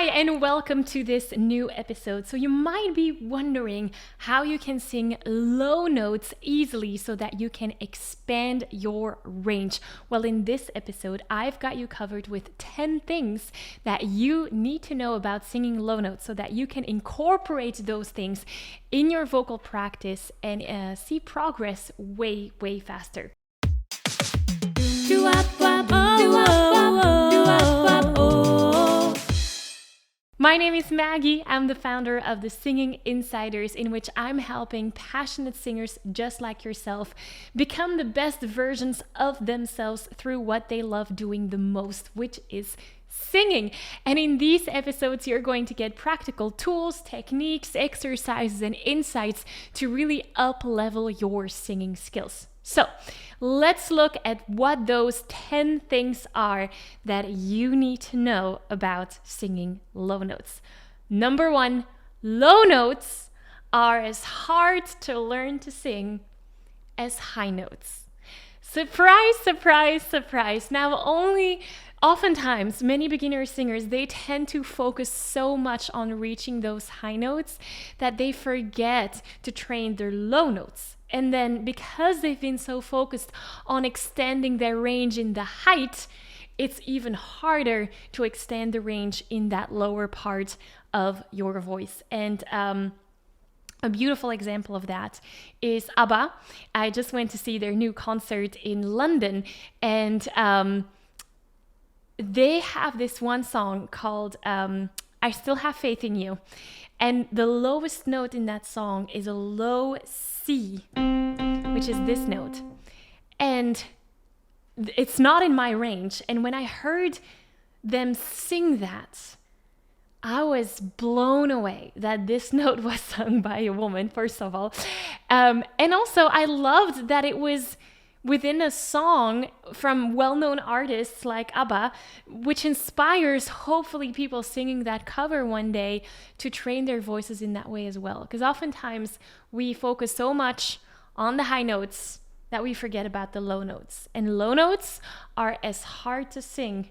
Hi, and welcome to this new episode. So you might be wondering how you can sing low notes easily so that you can expand your range. Well, in this episode, I've got you covered with 10 things that you need to know about singing low notes so that you can incorporate those things in your vocal practice and see progress way, way faster. My name is Maggie. I'm the founder of the Singing Insiders, in which I'm helping passionate singers just like yourself become the best versions of themselves through what they love doing the most, which is singing. And in these episodes, you're going to get practical tools, techniques, exercises, and insights to really up-level your singing skills. So let's look at what those 10 things are that you need to know about singing low notes. Number 1, low notes are as hard to learn to sing as high notes. Surprise, surprise, surprise. Now, oftentimes, many beginner singers, they tend to focus so much on reaching those high notes that they forget to train their low notes. And then because they've been so focused on extending their range in the height, it's even harder to extend the range in that lower part of your voice. And a beautiful example of that is ABBA. I just went to see their new concert in London, and they have this one song called I Still Have Faith in You. And the lowest note in that song is a low C, which is this note. And it's not in my range. And when I heard them sing that, I was blown away that this note was sung by a woman, first of all. And also, I loved that it was within a song from well-known artists like ABBA, which inspires hopefully people singing that cover one day to train their voices in that way as well. Because oftentimes we focus so much on the high notes that we forget about the low notes. And low notes are as hard to sing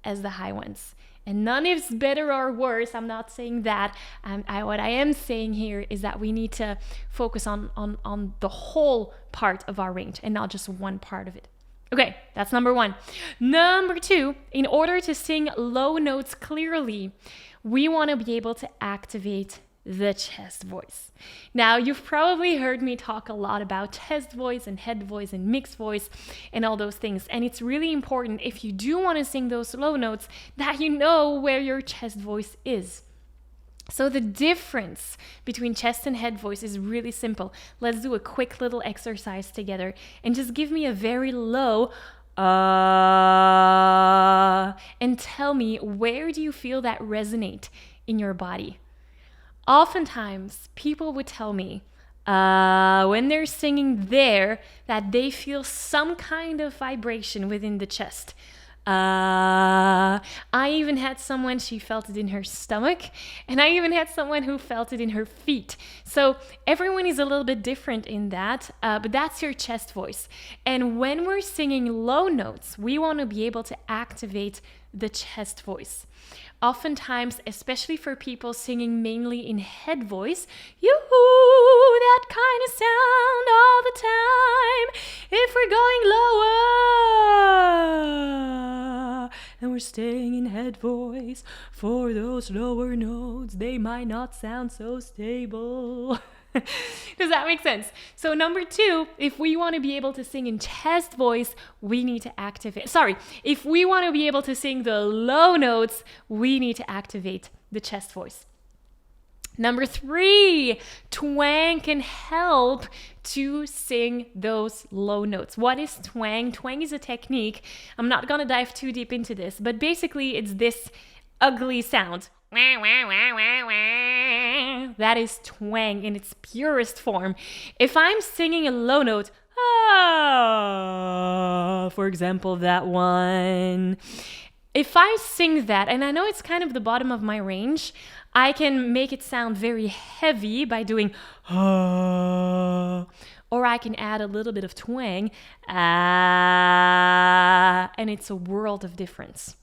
as the high ones. And none is better or worse. I'm not saying that. What I am saying here is that we need to focus on the whole part of our range and not just one part of it. Okay, that's number 1. Number 2, in order to sing low notes clearly, we want to be able to activate the chest voice. Now, you've probably heard me talk a lot about chest voice and head voice and mixed voice and all those things. And it's really important, if you do want to sing those low notes, that you know where your chest voice is. So the difference between chest and head voice is really simple. Let's do a quick little exercise together and just give me a very low and tell me, where do you feel that resonate in your body? Oftentimes, people would tell me when they're singing there that they feel some kind of vibration within the chest. I even had someone, she felt it in her stomach, and I even had someone who felt it in her feet. So everyone is a little bit different in that, but that's your chest voice. And when we're singing low notes, we want to be able to activate the chest voice. Oftentimes, especially for people singing mainly in head voice, yoo-hoo, that kind of sound all the time. If we're going lower and we're staying in head voice, for those lower notes, they might not sound so stable. Does that make sense? So number 2, if we want to be able to sing in chest voice, we need to activate. If we want to be able to sing the low notes, we need to activate the chest voice. Number 3, twang can help to sing those low notes. What is twang? Twang is a technique. I'm not going to dive too deep into this, but basically it's this ugly sound. That is twang in its purest form. If I'm singing a low note, for example, that one. If I sing that, and I know it's kind of the bottom of my range, I can make it sound very heavy by doing or I can add a little bit of twang, and it's a world of difference.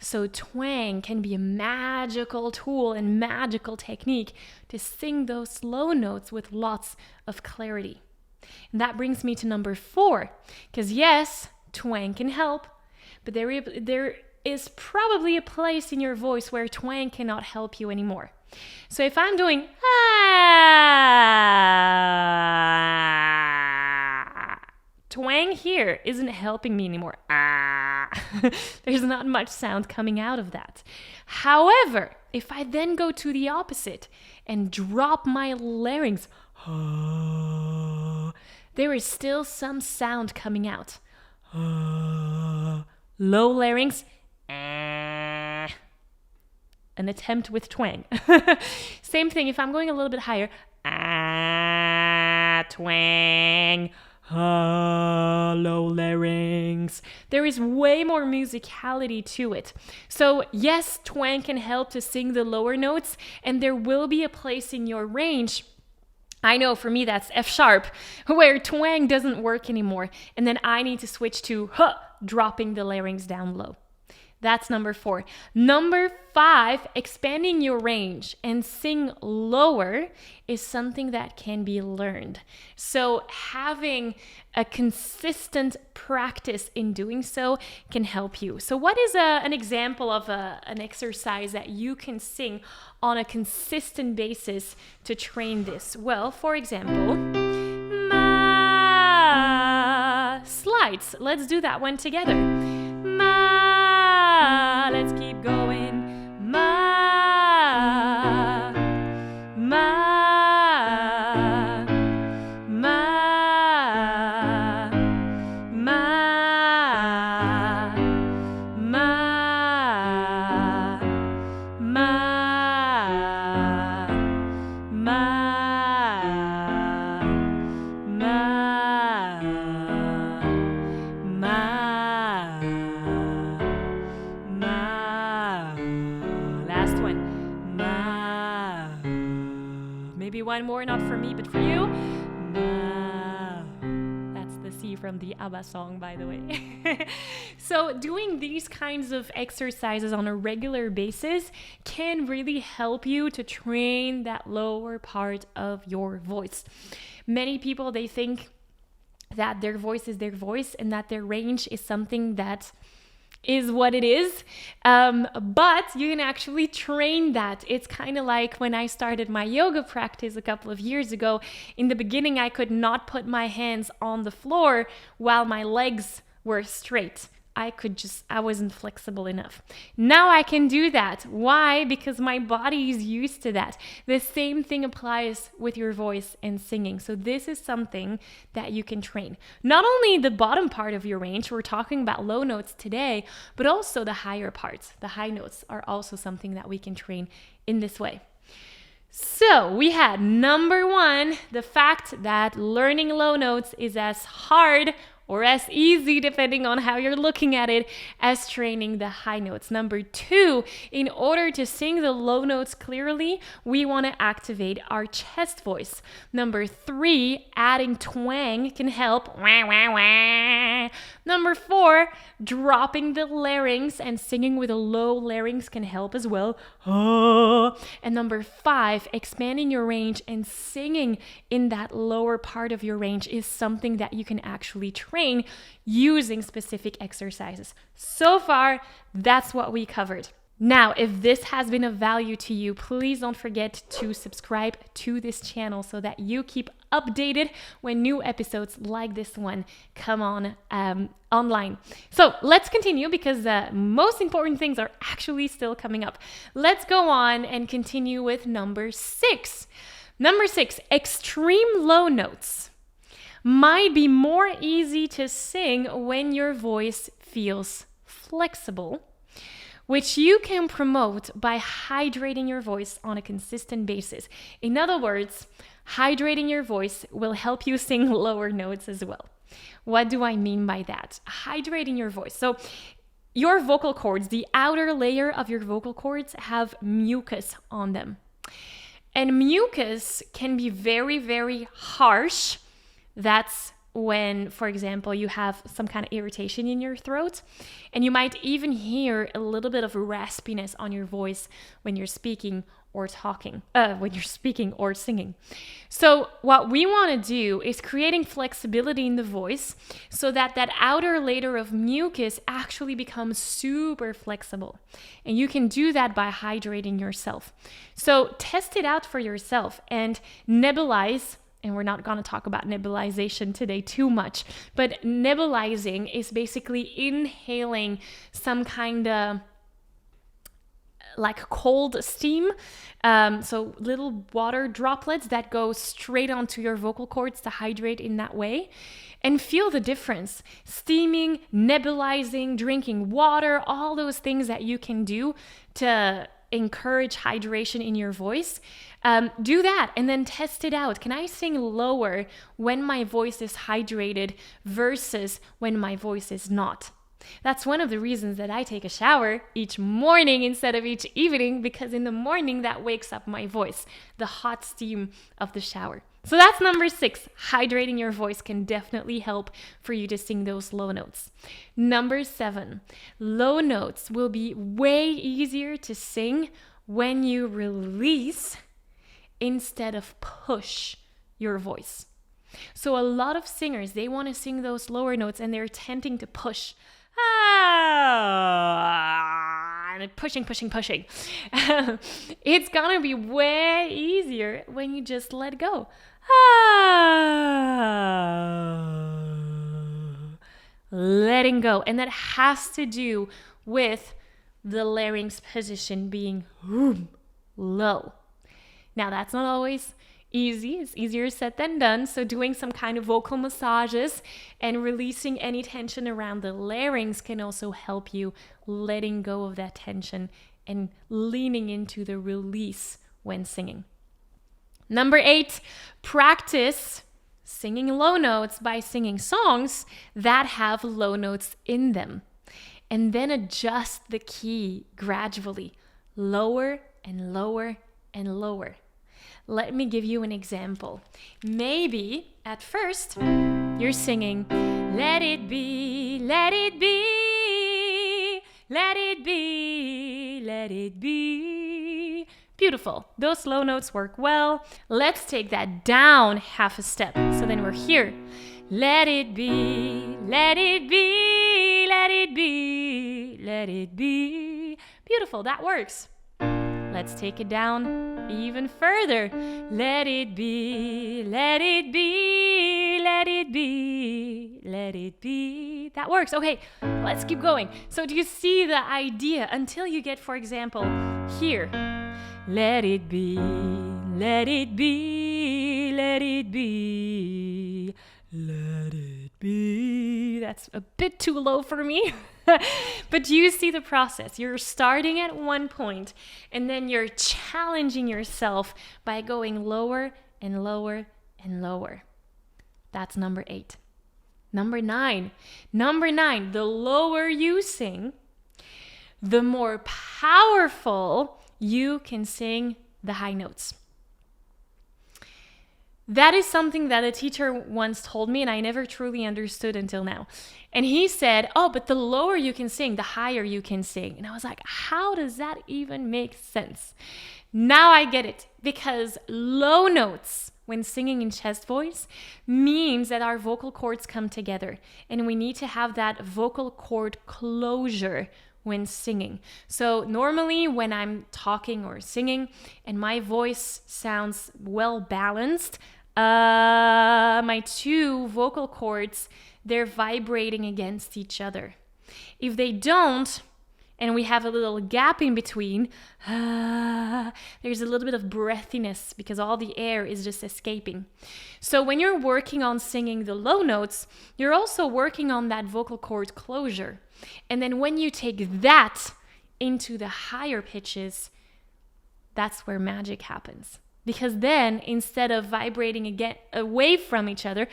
So twang can be a magical tool and magical technique to sing those low notes with lots of clarity. And that brings me to number 4, because yes, twang can help, but there is probably a place in your voice where twang cannot help you anymore. So if I'm doing twang here isn't helping me anymore. There's not much sound coming out of that. However, if I then go to the opposite and drop my larynx, there is still some sound coming out. Low larynx, an attempt with twang. Same thing if I'm going a little bit higher, twang, low larynx. There is way more musicality to it. So yes, twang can help to sing the lower notes, and there will be a place in your range. I know for me that's F sharp, where twang doesn't work anymore, and then I need to switch to dropping the larynx down low. That's number 4. Number 5, expanding your range and sing lower is something that can be learned. So having a consistent practice in doing so can help you. So what is an example of an exercise that you can sing on a consistent basis to train this? Well, for example, slides. Let's do that one together. Let's keep going. Ma, ma, ma, ma, ma, ma, Last one. Maybe one more, not for me, but for you. That's the C from the ABBA song, by the way. So doing these kinds of exercises on a regular basis can really help you to train that lower part of your voice. Many people, they think that their voice is their voice and that their range is something that is what it is. But you can actually train that. It's kind of like when I started my yoga practice a couple of years ago. In the beginning, I could not put my hands on the floor while my legs were straight. I wasn't flexible enough. Now I can do that. Why? Because my body is used to that. The same thing applies with your voice and singing. So this is something that you can train. Not only the bottom part of your range, we're talking about low notes today, but also the higher parts. The high notes are also something that we can train in this way. So we had number 1, the fact that learning low notes is as hard or as easy, depending on how you're looking at it, as training the high notes. Number 2, in order to sing the low notes clearly, we want to activate our chest voice. Number 3, adding twang can help. Wah, wah, wah. Number 4, dropping the larynx and singing with a low larynx can help as well. And number 5, expanding your range and singing in that lower part of your range is something that you can actually train using specific exercises. So far, that's what we covered. Now, if this has been of value to you, please don't forget to subscribe to this channel so that you keep updated when new episodes like this one come on online. So let's continue because the most important things are actually still coming up. Let's go on and continue with number 6. Number 6, extreme low notes might be more easy to sing when your voice feels flexible, which you can promote by hydrating your voice on a consistent basis. In other words, hydrating your voice will help you sing lower notes as well. What do I mean by that? Hydrating your voice. So your vocal cords, the outer layer of your vocal cords, have mucus on them. And mucus can be very, very harsh. That's when, for example, you have some kind of irritation in your throat, and you might even hear a little bit of raspiness on your voice when you're speaking or singing. So what we want to do is creating flexibility in the voice so that that outer layer of mucus actually becomes super flexible. And you can do that by hydrating yourself. So test it out for yourself and nebulize. And we're not going to talk about nebulization today too much, but nebulizing is basically inhaling some kind of like cold steam. So little water droplets that go straight onto your vocal cords to hydrate in that way. And feel the difference. Steaming, nebulizing, drinking water, all those things that you can do to encourage hydration in your voice. Do that and then test it out. Can I sing lower when my voice is hydrated versus when my voice is not? That's one of the reasons that I take a shower each morning instead of each evening, because in the morning that wakes up my voice, the hot steam of the shower. So that's number 6. Hydrating your voice can definitely help for you to sing those low notes. Number 7, low notes will be way easier to sing when you release instead of push your voice. So a lot of singers, they want to sing those lower notes and they're tending to push. And pushing. It's gonna be way easier when you just let go. Letting go. And that has to do with the larynx position being low. Now, that's not always easy. It's easier said than done. So doing some kind of vocal massages and releasing any tension around the larynx can also help you letting go of that tension and leaning into the release when singing. Number 8, practice singing low notes by singing songs that have low notes in them. And then adjust the key gradually, lower and lower and lower. Let me give you an example. Maybe at first you're singing, let it be, let it be, let it be, let it be. Beautiful. Those low notes work well. Let's take that down half a step. So then we're here. Let it be, let it be, let it be, let it be. Beautiful. That works. Let's take it down even further. Let it be, let it be, let it be, let it be. That works. Okay, let's keep going. So do you see the idea until you get, for example, here? Let it be, let it be, let it be, let it be. That's a bit too low for me. But you see the process. You're starting at one point and then you're challenging yourself by going lower and lower and lower. That's number 8. Number 9, the lower you sing, the more powerful you can sing the high notes. That is something that a teacher once told me and I never truly understood until now. And he said, but the lower you can sing, the higher you can sing. And I was like, how does that even make sense? Now I get it. Because low notes when singing in chest voice means that our vocal cords come together. And we need to have that vocal cord closure when singing. So normally when I'm talking or singing and my voice sounds well balanced, my 2 vocal cords, they're vibrating against each other. If they don't, and we have a little gap in between, there's a little bit of breathiness because all the air is just escaping. So when you're working on singing the low notes, you're also working on that vocal cord closure. And then when you take that into the higher pitches, that's where magic happens. Because then instead of vibrating again away from each other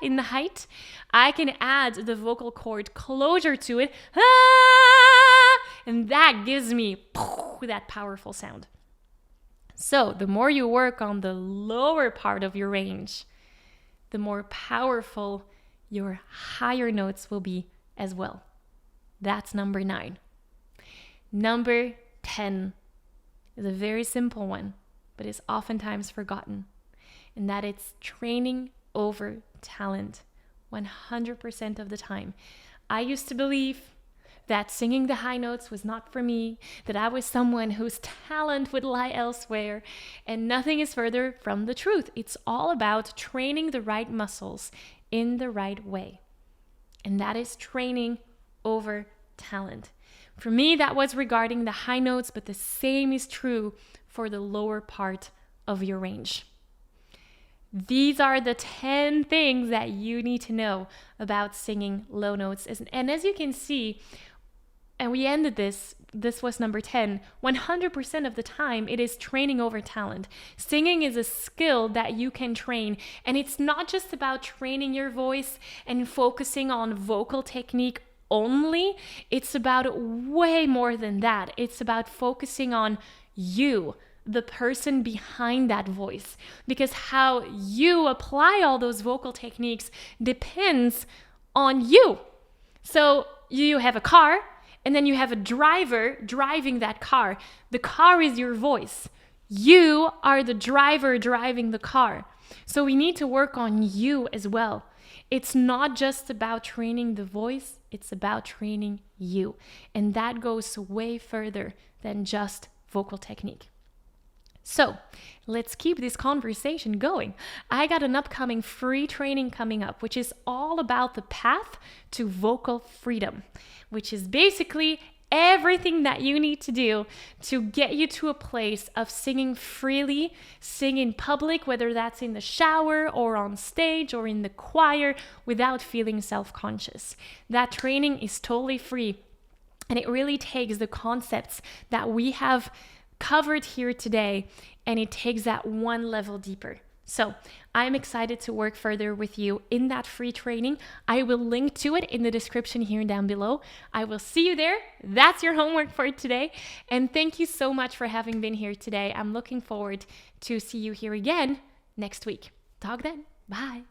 in the height, I can add the vocal cord closure to it, and that gives me that powerful sound. So the more you work on the lower part of your range, the more powerful your higher notes will be as well. That's number 9. Number 10 is a very simple one, but is oftentimes forgotten, and that it's training over talent 100% of the time. I used to believe that singing the high notes was not for me, that I was someone whose talent would lie elsewhere, and nothing is further from the truth. It's all about training the right muscles in the right way, and that is training over talent. For me, that was regarding the high notes, but the same is true for the lower part of your range. These are the 10 things that you need to know about singing low notes. And as you can see, and we ended this was number 10, 100% of the time it is training over talent. Singing is a skill that you can train, and it's not just about training your voice and focusing on vocal technique only. It's about way more than that. It's about focusing on you, the person behind that voice, because how you apply all those vocal techniques depends on you. So you have a car, and then you have a driver driving that car. The car is your voice. You are the driver driving the car. So we need to work on you as well. It's not just about training the voice, it's about training you. And that goes way further than just vocal technique. So let's keep this conversation going. I got an upcoming free training coming up, which is all about the path to vocal freedom, which is basically everything that you need to do to get you to a place of singing freely, sing in public, whether that's in the shower or on stage or in the choir, without feeling self-conscious. That training is totally free, and it really takes the concepts that we have covered here today, and it takes that one level deeper. So I'm excited to work further with you in that free training. I will link to it in the description here down below. I will see you there. That's your homework for today. And thank you so much for having been here today. I'm looking forward to see you here again next week. Talk then. Bye.